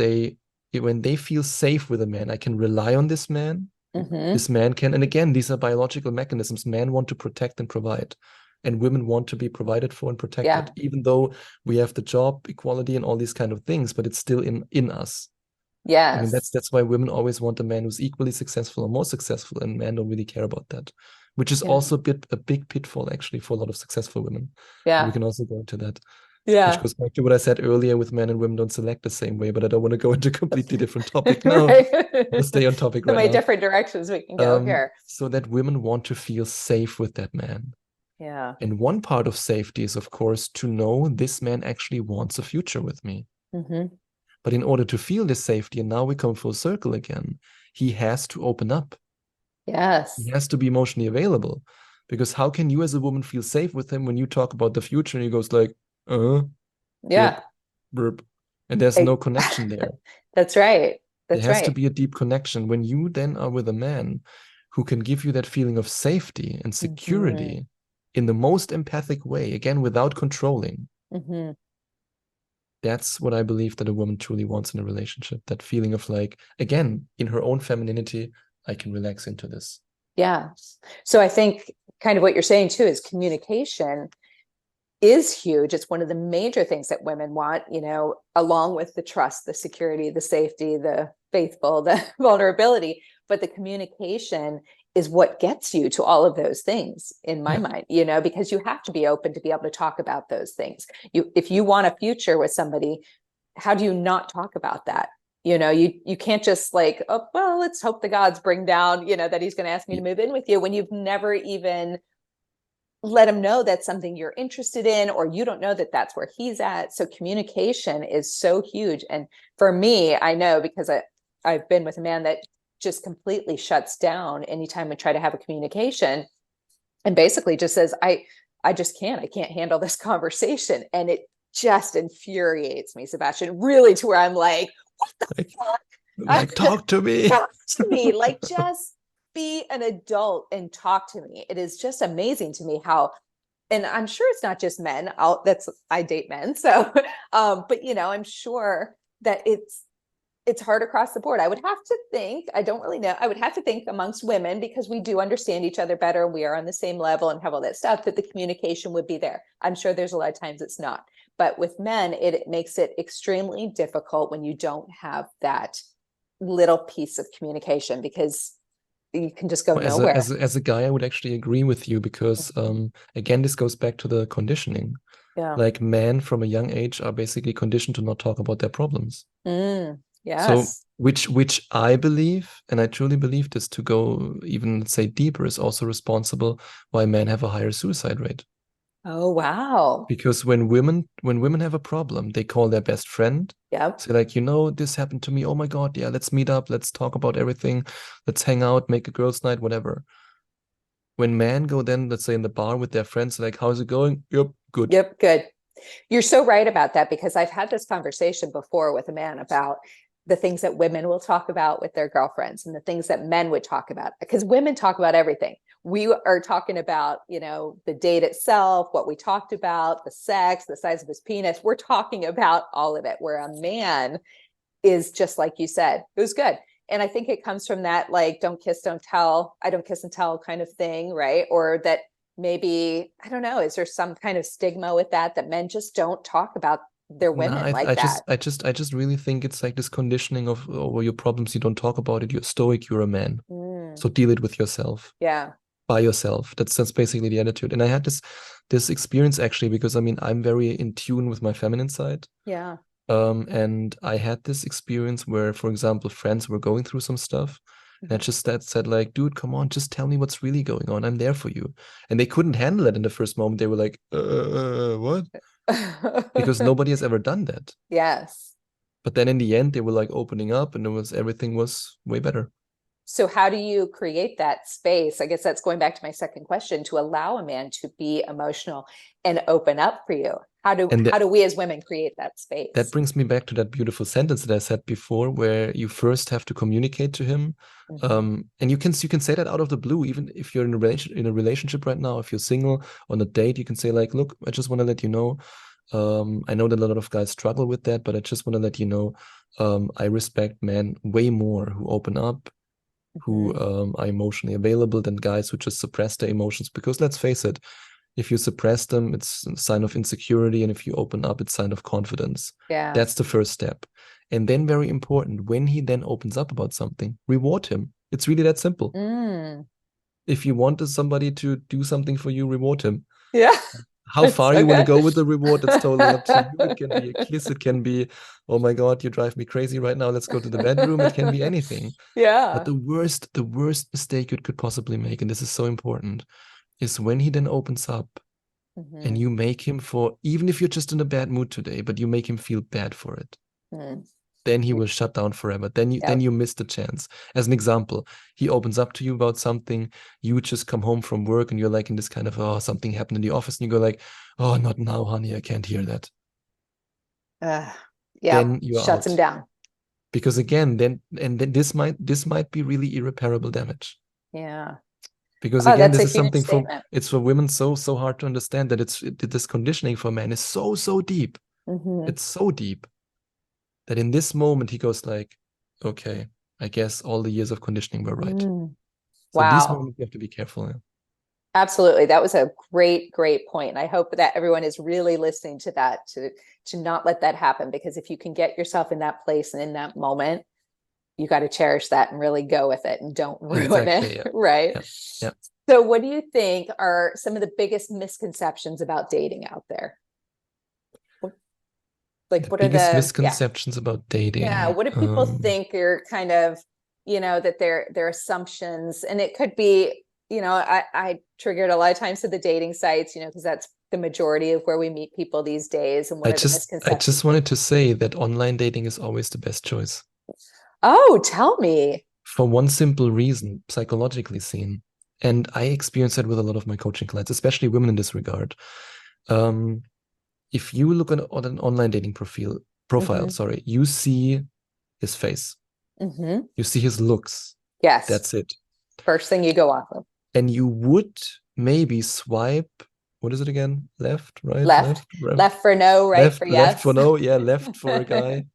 B: when they feel safe with a man, I can rely on this man. This man can, and again, these are biological mechanisms. Men want to protect and provide, and women want to be provided for and protected, even though we have the job equality and all these kind of things, but it's still in us.
A: Yes.
B: I mean, that's why women always want a man who's equally successful or more successful, and men don't really care about that, which is also a big pitfall actually for a lot of successful women.
A: Yeah.
B: And we can also go into that.
A: Yeah.
B: Which goes back to what I said earlier with men and women don't select the same way, but I don't want to go into a completely different topic now. We'll stay on topic right now.
A: So many different directions we can go here.
B: So that women want to feel safe with that man.
A: Yeah.
B: And one part of safety is, of course, to know this man actually wants a future with me. But in order to feel this safety, and now we come full circle again, he has to open up.
A: Yes.
B: He has to be emotionally available. Because how can you as a woman feel safe with him when you talk about the future and he goes like,
A: yeah,
B: burp, and there's no connection there.
A: That's right. There
B: has to be a deep connection. When you then are with a man who can give you that feeling of safety and security in the most empathic way, again, without controlling, that's what I believe that a woman truly wants in a relationship. That feeling of like, again, in her own femininity, I can relax into this.
A: Yeah. So I think kind of what you're saying too is communication is huge. It's one of the major things that women want, you know, along with the trust, the security, the safety, the faithful, the vulnerability. But the communication is what gets you to all of those things in my mind, you know, because you have to be open to be able to talk about those things. If you want a future with somebody, how do you not talk about that? You know, you can't just like, oh, well, let's hope the gods bring down, you know, that he's going to ask me to move in with you when you've never even let him know that's something you're interested in, or you don't know that that's where he's at. So communication is so huge. And for me, I know because I've been with a man that just completely shuts down anytime we try to have a communication and basically just says, I can't handle this conversation. And it just infuriates me, Sebastian, really, to where I'm like, what the fuck?
B: Like, talk to me.
A: Talk to me. Like, just be an adult and talk to me. It is just amazing to me how, and I'm sure it's not just men. I date men. So, but you know, I'm sure that it's hard across the board. I would have to think, I don't really know. I would have to think amongst women, because we do understand each other better. We are on the same level and have all that stuff, that the communication would be there. I'm sure there's a lot of times it's not, but with men, it makes it extremely difficult when you don't have that little piece of communication, because you can just go nowhere.
B: As a guy, I would actually agree with you, because again, this goes back to the conditioning.
A: Yeah.
B: Like, men from a young age are basically conditioned to not talk about their problems.
A: Yes.
B: So which I believe, and I truly believe this, to go even say deeper, is also responsible why men have a higher suicide rate.
A: Oh, wow.
B: Because when women have a problem, they call their best friend.
A: Yeah.
B: Say like, you know, this happened to me. Oh my God, yeah, let's meet up. Let's talk about everything. Let's hang out, make a girls' night, whatever. When men go then, let's say in the bar with their friends, like, how's it going? Yep, good.
A: Yep, good. You're so right about that, because I've had this conversation before with a man about the things that women will talk about with their girlfriends and the things that men would talk about, because women talk about everything. We are talking about, the date itself, what we talked about, the sex, the size of his penis. We're talking about all of it, where a man is just like you said, it was good. And I think it comes from that, like, don't kiss, don't tell, I don't kiss and tell kind of thing, right? Or that maybe, I don't know, is there some kind of stigma with that men just don't talk about their
B: No,
A: women
B: I,
A: like
B: I
A: that?
B: just, I just, I just really think it's like this conditioning of, over your problems, you don't talk about it. You're stoic. You're a man,
A: Mm,
B: so deal it with yourself,
A: yeah.
B: by yourself. That's basically the attitude. And I had this experience actually, because I mean, I'm very in tune with my feminine side.
A: Yeah.
B: And I had this experience where, for example, friends were going through some stuff. And I
A: Mhm.
B: just said, like, dude, come on, just tell me what's really going on. I'm there for you. And they couldn't handle it in the first moment. They were like, what? Because nobody has ever done that.
A: Yes.
B: But then in the end, they were like opening up, and everything was way better.
A: So how do you create that space? I guess that's going back to my second question, to allow a man to be emotional and open up for you. How do
B: And
A: how do we as women create that
B: that
A: space?
B: brings me back to that beautiful sentence that I said before, where you first have to communicate to him.
A: Mhm.
B: And you can say that out of the blue, even if you're in a relationship right now. If you're single on a date, you can say, like, look, I just want to let you know. I know that a lot of guys struggle with that, but I just want to let you know, I respect men way more who open up, who
A: Mhm.
B: are emotionally available, than guys who just suppress their emotions. Because let's face it, if you suppress them, it's a sign of insecurity. And if you open up, it's a sign of confidence.
A: Yeah.
B: That's the first step. And then, very important, when he then opens up about something, reward him. It's really that simple.
A: Mm.
B: If you want somebody to do something for you, reward him.
A: Yeah.
B: How
A: It's
B: far
A: so
B: you want to
A: good.
B: go with the reward, that's totally up to you. It can be a kiss. It can be, oh my God, you drive me crazy right now. Let's go to the bedroom. It can be anything. But
A: Yeah.
B: the worst mistake you could possibly make, and this is so important, is when he then opens up and
A: Mhm.
B: you make him, for even if you're just in a bad mood today, but you make him feel bad for it,
A: Mm.
B: then he will shut down forever. Then
A: Yep.
B: you miss the chance. As an example, he opens up to you about something. You just come home from work and you're like in this kind of, oh, something happened in the office, and you go like, oh, not now, honey, I can't hear that.
A: Yep.
B: Then you're
A: Shuts him
B: out.
A: down.
B: Because again, then this might be really irreparable damage.
A: Yeah.
B: Because
A: Oh,
B: again,
A: that's
B: this
A: a
B: is
A: huge
B: something for
A: statement.
B: it's for women so hard to understand, that this conditioning for men is so deep.
A: Mhm.
B: It's so deep that in this moment he goes like, okay, I guess all the years of conditioning were right.
A: Mm.
B: So in these
A: Wow.
B: moments you have to be careful. Yeah.
A: Absolutely. That was a great point. And I hope that everyone is really listening to that, to not let that happen, because if you can get yourself in that place and in that moment, you got to cherish that and really go with it and don't ruin it.
B: Exactly. Yeah.
A: Right.
B: Yeah. Yeah.
A: So what do you think are some of the biggest misconceptions about dating out there? Like,
B: The
A: what are
B: biggest
A: the, yeah.
B: misconceptions about
A: Yeah.
B: dating.
A: What do people think are kind of, that their assumptions, and it could be, I triggered a lot of times to the dating sites, because that's the majority of where we meet people these days. And what
B: I
A: are the
B: just I
A: misconceptions?
B: just wanted to say that online dating is always the best choice.
A: Oh, tell me.
B: For one simple reason, psychologically seen. And I experience that with a lot of my coaching clients, especially women in this regard. Um, if you look on an online dating profile,
A: Mm-hmm.
B: sorry, you see his face,
A: Mm-hmm.
B: you see his looks.
A: Yes.
B: That's it.
A: First thing you go off of.
B: And you would maybe swipe, what is it again? Left, right,
A: Left.
B: left,
A: Left for no, right for
B: left for
A: yes.
B: no. Yeah, left for a guy.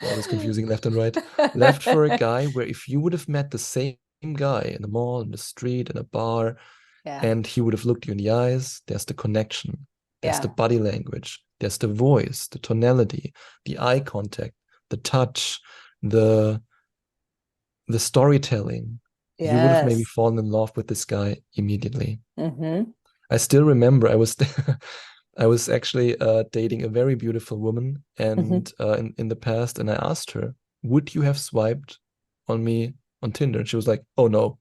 B: Always confusing left and right. Left for a guy, where if you would have met the same guy in the mall, in the street, in a bar,
A: Yeah.
B: and he would have looked you in the eyes, there's the connection, there's the
A: Yeah.
B: body language, there's the voice, the tonality, the eye contact, the touch, the the storytelling. You would have maybe
A: Yes.
B: fallen in love with this guy immediately.
A: Mm-hmm.
B: I still remember I was actually dating a very beautiful woman,
A: Mm-hmm.
B: and in the past, and I asked her, "Would you have swiped on me on Tinder?" And she was like, "Oh no!"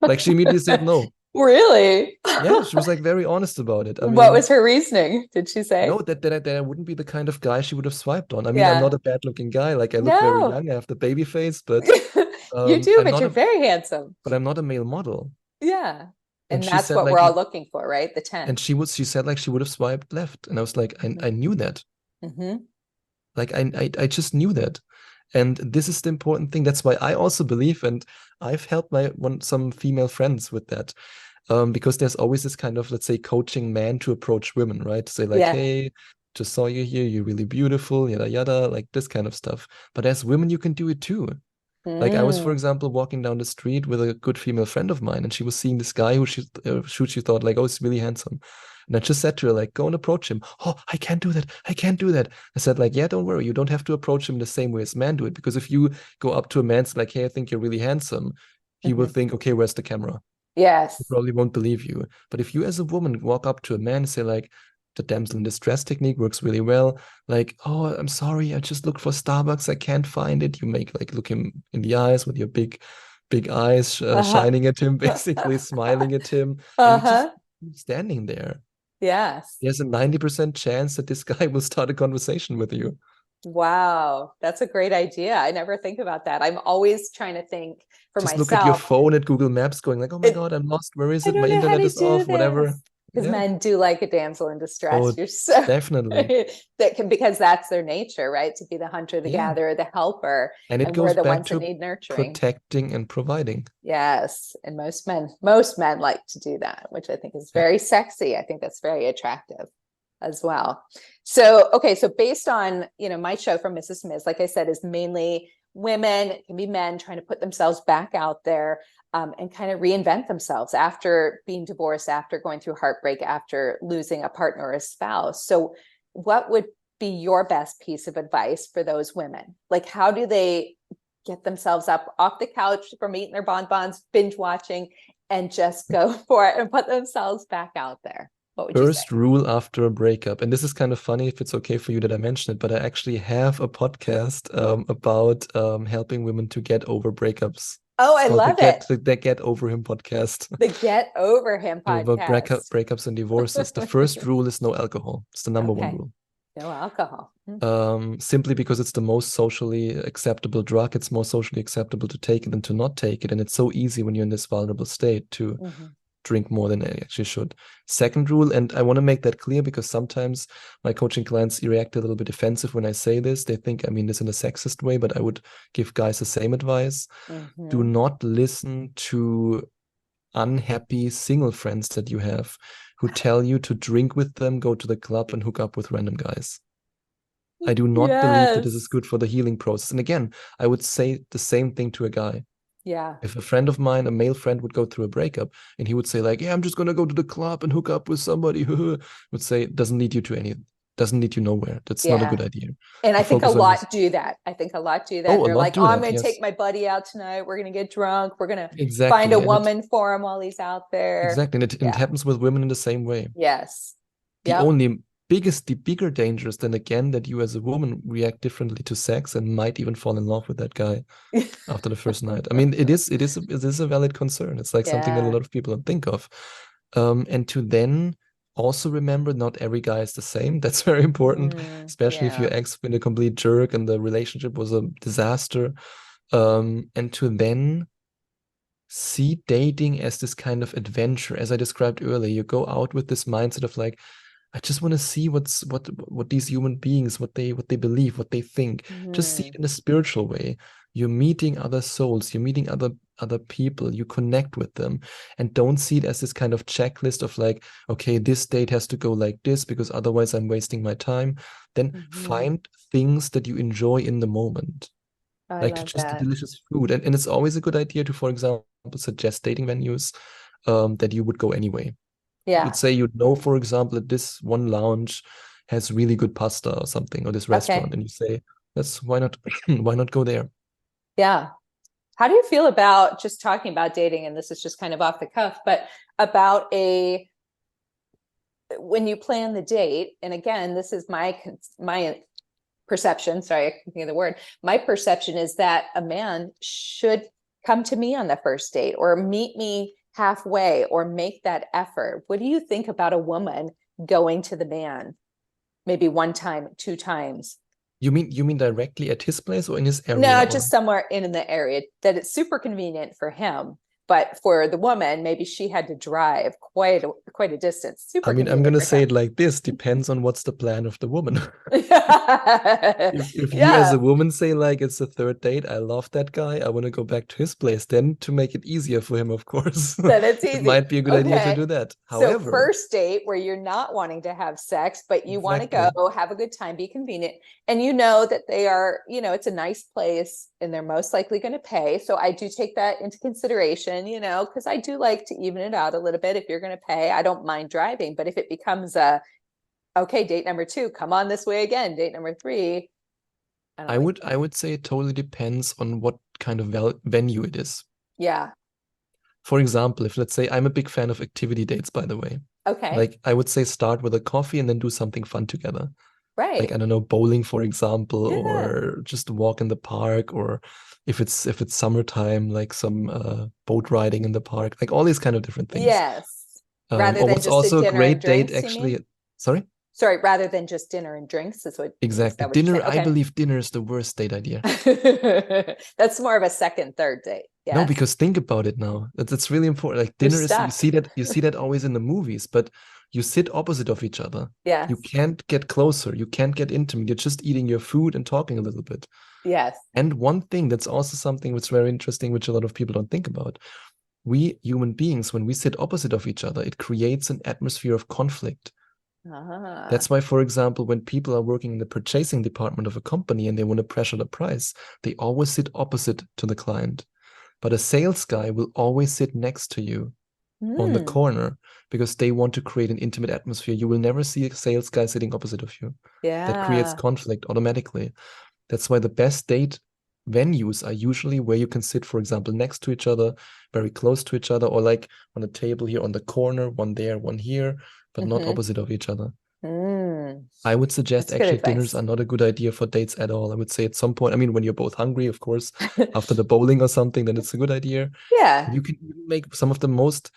B: Like she immediately said no.
A: Really?
B: Yeah, she was like very honest about it. I
A: What
B: mean,
A: was her reasoning? Did she
B: no,
A: say?
B: that I wouldn't be the kind of guy she would have swiped on. I mean, I'm
A: Yeah.
B: not a bad-looking guy. Like I look very
A: No.
B: young. I have the baby face, but
A: You do,
B: I'm
A: but
B: not
A: you're
B: a
A: very handsome.
B: but I'm not a male model.
A: Yeah. And
B: she
A: that's
B: said
A: what
B: like,
A: we're all looking for, right? The
B: and
A: 10.
B: she said like she would have swiped left. And I was like, I knew that.
A: Mm-hmm.
B: Like I just knew that. And this is the important thing. That's why I also believe, and I've helped some female friends with that. Because there's always this kind of, let's say, coaching men to approach women, right? To say like,
A: Yeah.
B: hey, just saw you here, you're really beautiful, yada yada, like this kind of stuff. But as women, you can do it too. Like I was, for
A: Mm.
B: example, walking down the street with a good female friend of mine, and she was seeing this guy who she thought like, oh, he's really handsome. And I just said to her like, go and approach him. Oh, I can't do that. I can't do that. I said like, yeah, don't worry. You don't have to approach him the same way as men do it, because if you go up to a man and say like, hey, I think you're really handsome, he will
A: Mhm.
B: think, okay, where's the camera? He
A: Yes.
B: probably won't believe you. But if you as a woman walk up to a man and say like, the damsel in distress technique works really well. Like, oh, I'm sorry, I just looked for Starbucks, I can't find it. You make like look him in the eyes with your big eyes
A: Uh-huh.
B: shining at him, basically smiling at him, and you just
A: Uh-huh.
B: standing there.
A: Yes.
B: There's a 90% chance that this guy will start a conversation with you.
A: Wow. That's a great idea. I never think about that. I'm always trying to think for
B: Just look at your
A: myself.
B: phone at Google Maps, going like, oh my
A: It,
B: God, I'm lost. Where is
A: I
B: it? My
A: don't know how
B: internet
A: to
B: is
A: do
B: off, whatever.
A: this. Because
B: Yeah.
A: men do like a damsel in distress.
B: Oh,
A: You're so
B: definitely.
A: that can, because that's their nature, right? To be the hunter, the
B: Yeah.
A: gatherer, the helper,
B: And it
A: and we're
B: goes
A: the
B: back
A: ones that
B: to
A: need nurturing.
B: protecting and providing.
A: Yes. And most men like to do that, which I think is
B: Yeah.
A: very sexy. I think that's very attractive as well. So, okay. So based on, my show from Mrs. Smith, like I said, is mainly women, it can be men trying to put themselves back out there, and kind of reinvent themselves after being divorced, after going through heartbreak, after losing a partner or a spouse. So what would be your best piece of advice for those women? Like, how do they get themselves up off the couch from eating their bonbons, binge watching, and just go for it and put themselves back out there? What would you say?
B: First rule after a breakup, and this is kind of funny if it's okay for you that I mention it, but I actually have a podcast about helping women to get over breakups.
A: Oh,
B: It's
A: I
B: called
A: love it.
B: the Get Over Him podcast.
A: The Get Over Him
B: So about
A: podcast.
B: breakups and divorces. The first rule is no alcohol. It's the number one
A: Okay.
B: rule.
A: No alcohol.
B: Simply because it's the most socially acceptable drug. It's more socially acceptable to take it than to not take it. And it's so easy when you're in this vulnerable state to
A: Mm-hmm.
B: drink more than I actually should. Second rule, and I want to make that clear because sometimes my coaching clients react a little bit defensive when I say this. They think I mean this in a sexist way, but I would give guys the same advice. Do
A: Mm-hmm.
B: not listen to unhappy single friends that you have who tell you to drink with them, go to the club, and hook up with random guys. I do not believe that this is
A: Yes.
B: good for the healing process. And again, I would say the same thing to a guy.
A: Yeah.
B: If a friend of mine, a male friend, would go through a breakup and he would say, like, yeah, I'm just gonna go to the club and hook up with somebody, would say, doesn't lead you nowhere. That's not a good
A: Yeah.
B: idea.
A: And I
B: You
A: think a
B: focus on this.
A: lot do that. I think a lot do that.
B: Oh,
A: And
B: a
A: they're
B: lot
A: like,
B: do
A: oh, I'm
B: that,
A: going to take
B: yes.
A: my buddy out tonight. We're going to get drunk. We're going to find a
B: Exactly.
A: woman for him while he's out there.
B: And it
A: Yeah.
B: happens with women in the same way.
A: Yes.
B: The
A: Yep.
B: only the bigger danger is then again that you as a woman react differently to sex and might even fall in love with that guy after the first night. I mean, it is a valid concern. It's like something that a
A: Yeah.
B: lot of people don't think of. And to then also remember not every guy is the same. That's very important, especially if your
A: Yeah.
B: ex been a complete jerk and the relationship was a disaster. And to then see dating as this kind of adventure, as I described earlier. You go out with this mindset of like, I just want to see what these human beings, what they believe, what they think. Just see it
A: Mm.
B: in a spiritual way. You're meeting other souls, you're meeting other people, you connect with them, and don't see it as this kind of checklist of like, okay, this date has to go like this because otherwise I'm wasting my time. Then
A: Mhm.
B: find things that you enjoy in the moment,
A: I
B: like
A: love
B: just the
A: that.
B: delicious food. And it's always a good idea to, for example, suggest dating venues that you would go anyway. You'd
A: Yeah.
B: say, for example, that this one lounge has really good pasta or something, or this restaurant,
A: Okay.
B: and you say, that's why not why not go there?
A: Yeah. How do you feel about just talking about dating? And this is just kind of off the cuff, but about when you plan the date, and again, this is my perception, sorry, I can't think of the word. My perception is that a man should come to me on the first date or meet me halfway or make that effort. What do you think about a woman going to the man maybe one time, two times?
B: You mean directly at his place or in his area,
A: No,
B: or
A: just somewhere in the area that it's super convenient for him, But for the woman, maybe she had to drive quite a distance. Super
B: I mean, I'm
A: convenient
B: gonna
A: for
B: say
A: him.
B: it like this: depends on what's the plan of the woman. If you as
A: Yeah.
B: a woman say like it's the third date, I love that guy, I want to go back to his place, then to make it easier for him, of course,
A: Then it's
B: it
A: easy.
B: might be a good idea to
A: Okay.
B: do that.
A: So
B: However,
A: first date where you're not wanting to have sex, but you want to
B: exactly,
A: go have a good time, be convenient, and you know that they are, it's a nice place and they're most likely going to pay. So I do take that into consideration, because I do like to even it out a little bit. If you're going to pay, I don't mind driving, but if it becomes okay, date number 2, come on this way again, date number 3, I don't like
B: I would say it totally depends on what kind of venue it is.
A: Yeah.
B: For example, if let's say I'm a big fan of activity dates, by the way,
A: Okay.
B: like I would say start with a coffee and then do something fun together. Like,
A: Right.
B: I don't know, bowling, for example,
A: Yeah.
B: or just walk in the park, or if it's summertime, like some boat riding in the park, like all these kind of different things.
A: Yes. Rather
B: Or
A: than
B: what's
A: just a
B: also a
A: dinner and
B: great date,
A: drinks, you mean?
B: actually, sorry?
A: Sorry, rather than just dinner and drinks is
B: Exactly.
A: that what you're
B: Dinner,
A: saying?
B: I
A: Okay.
B: believe dinner is the worst date idea.
A: That's more of a second, third date.
B: No,
A: Yes.
B: because think about it now. That's really important. Like
A: You're
B: dinner is
A: stuck.
B: you see that always in the movies, but you sit opposite of each other. You
A: Yes.
B: can't get closer. You can't get intimate. You're just eating your food and talking a little bit.
A: Yes.
B: And one thing that's also something that's very interesting, which a lot of people don't think about. We human beings, when we sit opposite of each other, it creates an atmosphere of conflict.
A: Ah.
B: That's why, for example, when people are working in the purchasing department of a company and they want to pressure the price, they always sit opposite to the client. But a sales guy will always sit next to you on the
A: Hmm.
B: corner because they want to create an intimate atmosphere. You will never see a sales guy sitting opposite of you. That creates
A: Yeah.
B: conflict automatically. That's why the best date venues are usually where you can sit, for example, next to each other, very close to each other, or like on a table here on the corner, one there, one here, but not
A: Mm-hmm.
B: opposite of each other.
A: Mm.
B: I would suggest
A: That's good
B: actually dinners
A: advice.
B: are not a good idea for dates at all. I would say at some point, I mean, when you're both hungry, of course, after the bowling or something, then it's a good idea.
A: Yeah.
B: But you can even make some of the most,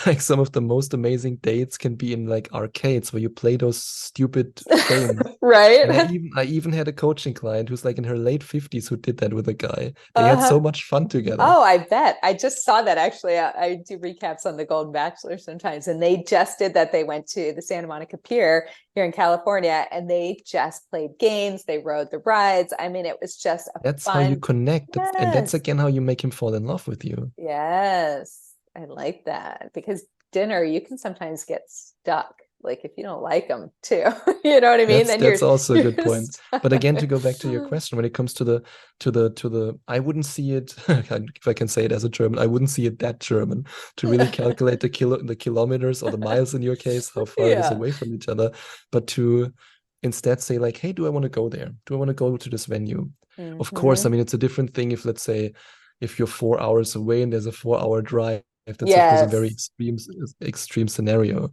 B: like some of the most amazing dates can be in like arcades where you play those stupid games. And
A: Right.
B: I even had a coaching client who's like in her late 50s who did that with a guy. They had
A: Uh-huh.
B: so much fun together.
A: Oh, I bet. I just saw that actually. I do recaps on the Golden Bachelor sometimes, and they just did that. They went to the Santa Monica Pier here in California and they just played games. They rode the rides. I mean, it was just a
B: That's how you
A: fun.
B: connect. And that's
A: Yes.
B: again how you make him fall in love with you.
A: Yes. I like that because dinner, you can sometimes get stuck. Like if you don't like them too, you know what I mean? Then
B: That's also a good
A: you're
B: point.
A: stuck.
B: But again, to go back to your question, when it comes to the I wouldn't see it if I can say it as a German, I wouldn't see it that German to really calculate the kilometers or the miles in your case, how far it is
A: Yeah.
B: away from each other, but to instead say like, hey, do I want to go there? Do I want to go to this venue? Of course, I
A: Hmm.
B: mean it's a different thing if let's say if you're 4 hours away and there's a 4 hour drive, that's of course a very
A: Yes.
B: extreme scenario.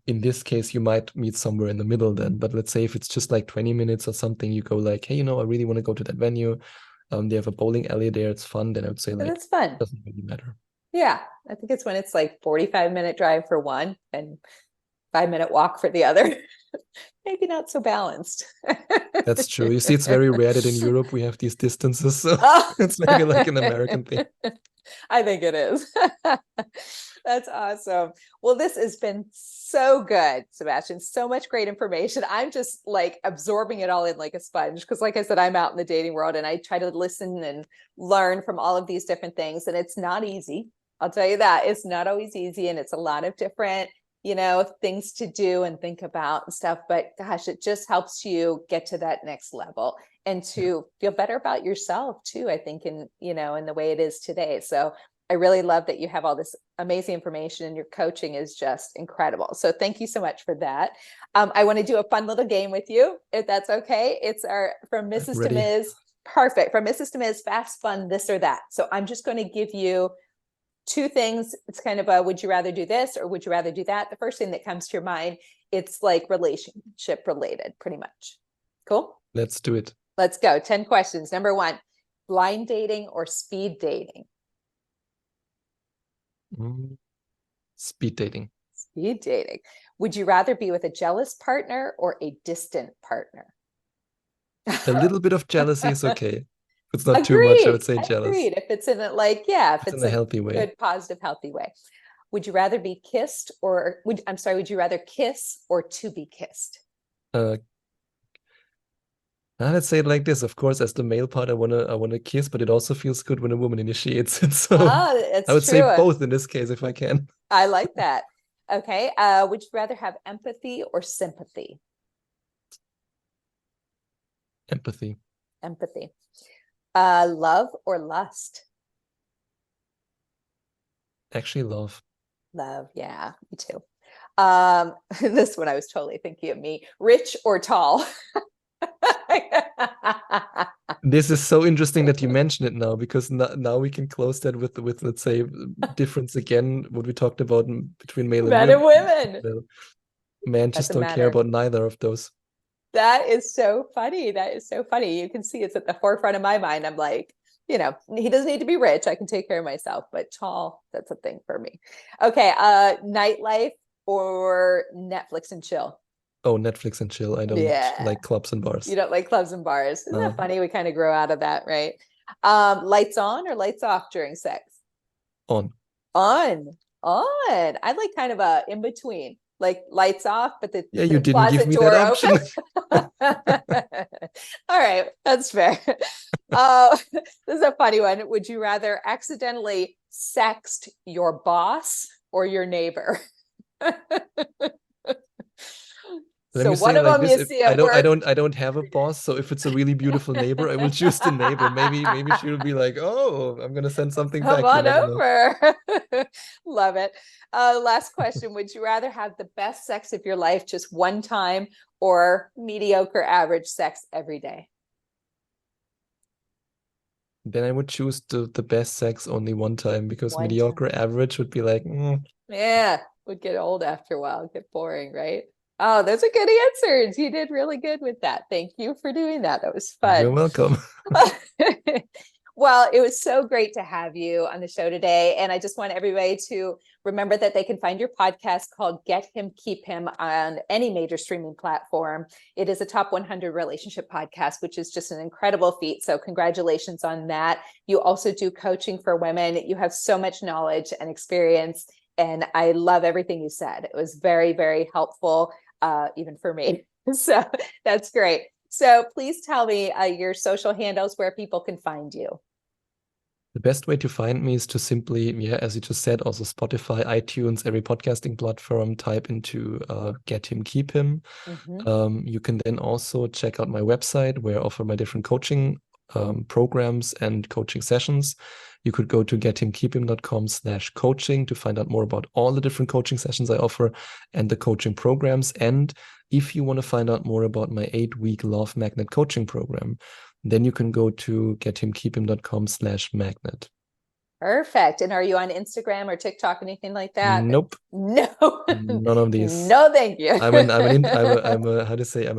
B: In this case, you might meet somewhere in the middle then. But let's say if it's just like 20 minutes or something, you go like, hey, I really want to go to that venue. They have a bowling alley there. It's fun. Then I would say
A: And
B: like,
A: that's fun.
B: doesn't really matter.
A: Yeah. I think it's when it's like 45-minute drive for one and 5-minute walk for the other. Maybe not so balanced.
B: That's true. You see, it's very rare that in Europe we have these distances. So
A: Oh.
B: it's maybe like an American thing.
A: I think it is. That's awesome. Well, this has been so good, Sebastian. So much great information. I'm just like absorbing it all in like a sponge because, like I said, I'm out in the dating world and I try to listen and learn from all of these different things. And it's not easy. I'll tell you that. It's not always easy. And it's a lot of different, things to do and think about and stuff. But gosh, it just helps you get to that next level and
B: Yeah.
A: to feel better about yourself too, I think, in the way it is today. So I really love that you have all this amazing information and your coaching is just incredible. So thank you so much for that. I want to do a fun little game with you, if that's okay. It's our from Mrs. to
B: Ready?
A: Ms. Perfect. From Mrs. to Ms. Fast, fun, this or that. So I'm just going to give you two things. It's kind of a would you rather do this or would you rather do that? The first thing that comes to your mind, it's like relationship related, pretty much. Cool.
B: Let's do it.
A: Let's go. 10 questions. Number one, blind dating or speed dating?
B: Mm, Speed dating.
A: Speed dating. Would you rather be with a jealous partner or a distant partner?
B: A little bit of jealousy is okay. it's not too much, I would
A: Agreed.
B: say jealous.
A: Agreed. If it's in it, like, yeah, if
B: It's in
A: it's
B: a
A: a
B: healthy way.
A: good, positive, healthy way. Would you rather be kissed or would you rather kiss or to be kissed?
B: Uh, let's say it like this. Of course, as the male part, I wanna kiss, but it also feels good when a woman initiates it. So
A: Ah,
B: I
A: it's
B: would say
A: true.
B: both in this case if I can.
A: I like that. Okay. Would you rather have empathy or sympathy?
B: Empathy.
A: Empathy. Love or lust?
B: Actually, love.
A: Love. Yeah, me too. This one I was totally thinking of me. Rich or tall?
B: This is so interesting that you mention it now, because now we can close that with let's say difference again, what we talked about between male and
A: Men and
B: women.
A: women.
B: Well, men just
A: Doesn't
B: don't care
A: matter.
B: about neither of those.
A: That is so funny. That is so funny. You can see it's at the forefront of my mind. I'm like, he doesn't need to be rich. I can take care of myself, but tall, that's a thing for me. Okay. Nightlife or Netflix and chill?
B: Oh, Netflix and chill. I don't
A: Yeah.
B: like clubs and bars.
A: You don't like clubs and bars. Isn't that funny? We kind of grow out of that, right? Lights on or lights off during sex?
B: On.
A: On. I like kind of a in between, like lights off, but
B: Yeah, you
A: the
B: didn't give
A: closet
B: me that
A: door
B: option.
A: open. All right, that's fair. This is a funny one. Would you rather accidentally sext your boss or your neighbor?
B: Let
A: So
B: me say
A: one
B: it
A: of
B: like
A: them
B: this:
A: you
B: if
A: see
B: I
A: at
B: don't, I
A: work.
B: don't, I don't have a boss, so if it's a really beautiful neighbor, I will choose the neighbor. Maybe she'll be like, "Oh, I'm gonna send something
A: Come
B: back." You
A: on
B: never know.
A: over. Love it. Last question. Would you rather have the best sex of your life just one time or mediocre average sex every day?
B: Then I would choose the best sex only one time, because
A: One time.
B: mediocre average would be like,
A: Yeah, would get old after a while, get boring, right? Oh, those are good answers. You did really good with that. Thank you for doing that. That was
B: You're
A: fun.
B: welcome.
A: Well, it was so great to have you on the show today. And I just want everybody to remember that they can find your podcast called Get Him, Keep Him on any major streaming platform. It is a top 100 relationship podcast, which is just an incredible feat. So congratulations on that. You also do coaching for women. You have so much knowledge and experience. And I love everything you said. It was very, very helpful, even for me. So that's great. So please tell me your social handles where people can find you.
B: The best way to find me is to simply, yeah, as you just said, also Spotify, iTunes, every podcasting platform, type into Get Him, Keep Him. You can then also check out my website, where I offer my different coaching programs and coaching sessions. You could go to gethimkeephim.com/coaching to find out more about all the different coaching sessions I offer and the coaching programs. And if you want to find out more about my 8-week Love Magnet coaching program, then you can go to gethimkeephim.com/magnet.
A: Perfect. And are you on Instagram or TikTok, anything like that?
B: Nope.
A: No.
B: None of these.
A: No, thank you.
B: I'm a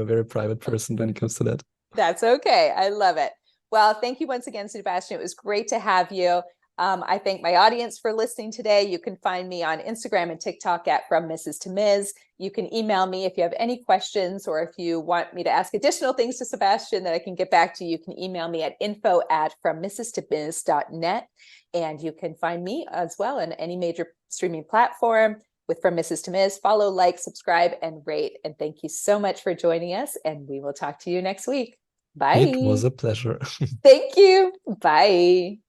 B: very private person when it comes to that.
A: That's okay. I love it. Well, thank you once again, Sebastian. It was great to have you. I thank my audience for listening today. You can find me on Instagram and TikTok at From Mrs. to Ms. You can email me if you have any questions, or if you want me to ask additional things to Sebastian that I can get back to you, you can email me at info@FromMrs.Ms.net. And you can find me as well on any major streaming platform with From Mrs. to Ms. Follow, like, subscribe, and rate. And thank you so much for joining us. And we will talk to you next week. Bye.
B: It was a pleasure.
A: Thank you. Bye.